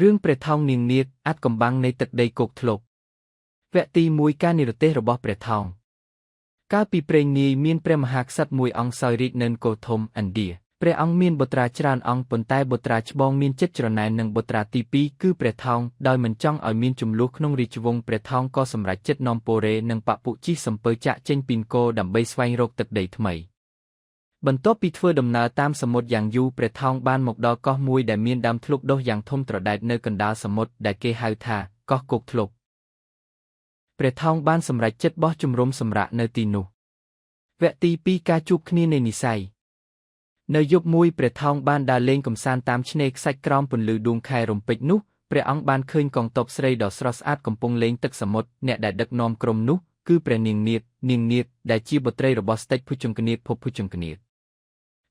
រឿងព្រះថោងនាងនាគអាថ៌កំបាំងនៃទឹកដីគោកធ្លុកវគ្គទី1ការនិរទេសរបស់ព្រះថោងកាលពីព្រេងនាយមានព្រះមហាក្សត្រមួយអង្គសោយរាជ្យនៅនគរធំឥណ្ឌាព្រះអង្គមានបុត្រាច្រើនអង្គប៉ុន្តែបុត្រាច្បងមានចិត្តច្រណែននឹងបុត្រាទី2គឺព្រះថោងដោយមិនចង់ឲ្យមានជម្លោះក្នុងរាជវង្សព្រះថោងក៏សម្រេចចិត្តនាំពរេនិងបពុជិះសំពើចាក់ចេញពីនគរដើម្បីស្វែងរកទឹកដីថ្មីបន្ទាប់ពីធ្វើដំណើរតាមសមុទ្រយ៉ាងយូរព្រះថោងបានមកដល់កោះមួយដែលមានដើមធ្លុកដុះយ៉ាងធំត្រដែតនៅកណ្ដាលសមុទ្រដែលគេហៅថាកោះគោកធ្លុកព្រះថោងបានសម្រេចចិត្តបោះជំរំសម្រាកនៅទីនោះវគ្គទី2ការជួបគ្នានៃនិស្ស័យនៅយប់មួយព្រះថោងបានដើរលេងកម្សាន្តតាមឆ្នេរខ្សាច់ក្រោមពន្លឺដួងខែរំពេចនោះព្រះអង្គបានឃើញកងទ័ពស្រីដ៏ស្រស់ស្អាតកំពុងលេងទឹកសមុទ្រអ្នកដែលដឹកនាំក្រុមនោះគឺព្រះនាងនាគដែលជាបុត្រីរបស់ស្ដេចភុជង្គនាគភពភុជង្គនាគ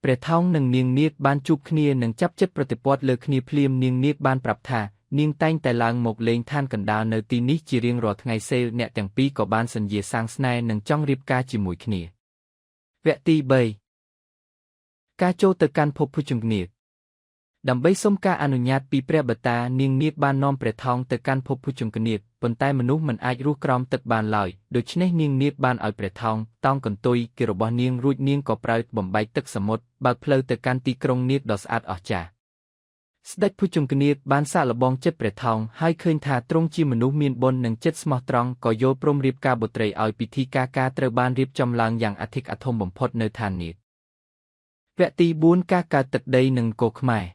ព្រះថោងនិងនាងនាគបានជួបគ្នានិងចាប់ចិត្តប្រតិព័ទ្ធលើគ្នាភ្លាមនាងនាគបានប្រាប់ថានាងតែងតែឡើងមកលេងឋានកណ្ដាលនៅទីនេះជារៀងរាល់ថ្ងៃសេលអ្នកទាំងពីរក៏បានសន្យាសាងស្នេហ៍និងចង់រៀបការជាមួយគ្នាវគ្គទី3ការចូលទៅកាន់ភពភុជង្គនាគដើម្បីសុំការអនុញ្ញាតពីព្រះបតានាងនាគបាននាំព្រះថោងទៅកាន់ភពភុជង្គនាគប៉ុន្តែមនុស្សមិនអាចរស់ក្រោមទឹកបានឡើយដូច្នេះនាងនាគបានឲ្យព្រះថោងតោងកន្ទុយគេរបស់នាងរួចនាងក៏ប្រើបំបែកទឹកសមុទ្របើកផ្លូវទៅកាន់ទីក្រុងនាគដ៏ស្អាតអស្ចារ្យស្ដេចភុជង្គនាគបានសាកល្បងចិត្តព្រះថោងហើយឃើញថាទ្រង់ជាមនុស្សមានបុណ្យនិងចិត្តស្មោះត្រង់ក៏យល់ព្រមរៀបការបុត្រីឲ្យពិធីការត្រូវបានរៀបចំឡើងយ៉ាងអធិកអធមបំផុតនៅឋាននាគវគ្គទី4ការកើតទឹកដីនិងនគរខ្មែរ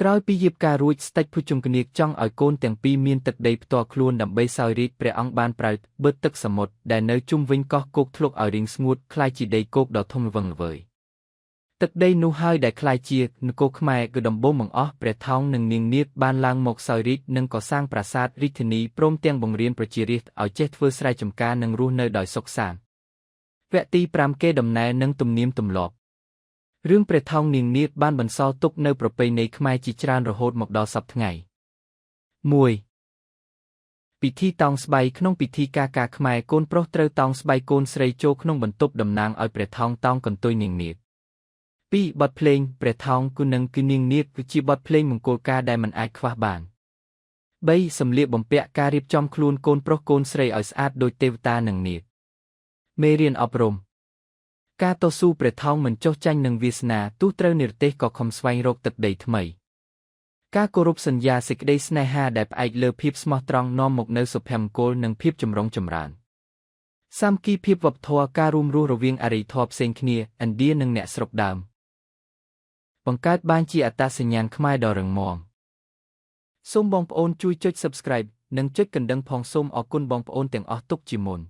ក្រោយពីយាបការរួចស្ដេចភុជង្គនាគចង់ឲ្យកូនទាំងពីរមានទឹកដីផ្ទាល់ខ្លួនដើម្បីសោយរាជ្យព្រះអង្គបានប្រើបឺតទឹកសមុទ្រដែលនៅជុំវិញកោះគោកធ្លុកឲ្យរីងស្ងួតคล้ายជាដីគោកដ៏ធំល្វឹងល្វើយទឹកដីនោះហើយដែលคล้ายជានគរខ្មែរគឺដំបូងបង្អស់ព្រះថោងនិងនាងនាគបានឡើងមកសោយរាជ្យនិងកសាងប្រាសាទរាជធានីព្រមទាំងបង្រៀនប្រជារាស្ត្រឲ្យចេះធ្វើស្រែចម្ការនិងរស់នៅដោយសុខសាន្តវគ្គទី5កេរដំណែលនិងទំនៀមទម្លាប់រឿងព្រះថោងនាងនាគបានបន្សល់ទុកនៅប្រពៃណីខ្មែរជាច្រើនរហូតមកដល់សព្វថ្ងៃ1ពិធីតោងស្បៃក្នុងពិធីការខ្មែរកូនប្រុសត្រូវតោងស្បៃកូនស្រីចូលក្នុងបន្ទប់តំណាងឲ្យព្រះថោងតោងកន្ទុយនាងនាគ2បទភ្លេងព្រះថោងគូនឹងគឺនាងនាគគឺជាបទភ្លេងមង្គលការដែលមិនអាចខ្វះបាន3សម្លៀកបំពាក់ការរៀបចំខ្លួនកូនប្រុសកូនស្រីឲ្យស្អាតដូចទេវតានិងនាគមេរៀនអប់រំការតស៊ូព្រះថោងមិនចុះចាញ់នឹងវាសនាទោះត្រូវនិរទេសក៏ខំស្វែងរកទឹកដីថ្មីការគោរពសន្យាសេចក្តីស្នេហាដែលផ្អែកលើភាពស្មោះត្រង់នាំមកនូវសុភមង្គលនិងភាពចម្រុងចម្រើនសាមគ្គីភាពវប្បធម៌ការរួមរស់រវាងអរិយធម៌ផ្សេងគ្នាឥណ្ឌានិងអ្នកស្រុកដើមបង្កើតបានជាអត្តសញ្ញាណខ្មែរដ៏រឹងមាំសូមបងប្អូនជួយចុច Subscribe និងចុចកណ្ដឹងផងសូមអរគុណបងប្អូនទាំងអស់ទុកជាមុន